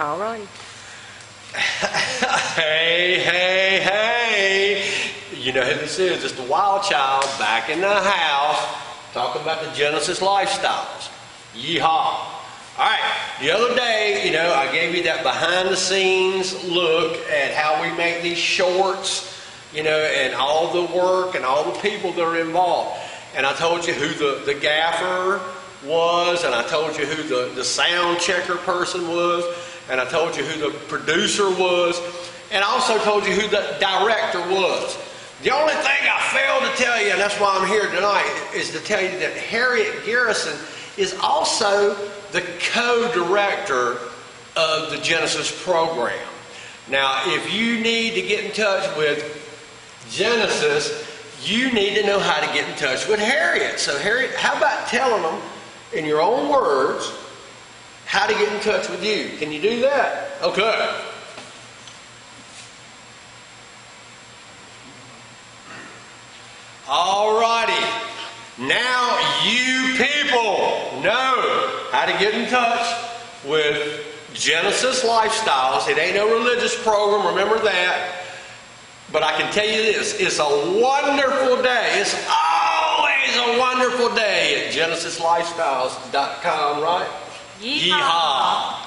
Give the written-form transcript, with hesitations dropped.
All righty. Hey, hey, hey. You know who this is. It's the Wild Child back in the house talking about the Genesis lifestyles. Yeehaw. All right, the other day, I gave you that behind the scenes look at how we make these shorts, and all the work and all the people that are involved. And I told you who the gaffer was, and I told you who the sound checker person was, and I told you who the producer was, and I also told you who the director was. The only thing I failed to tell you, and that's why I'm here tonight, is to tell you that Harriet Garrison is also the co-director of the Genesis program. Now, if you need to get in touch with Genesis, you need to know how to get in touch with Harriet. So Harriet, how about telling them in your own words how to get in touch with you? Can you do that? Okay. All righty. Now you people know how to get in touch with Genesis Lifestyles. It ain't no religious program, remember that. But I can tell you this, it's a wonderful day. It's always a wonderful day at genesislifestyles.com, right? Yeehaw.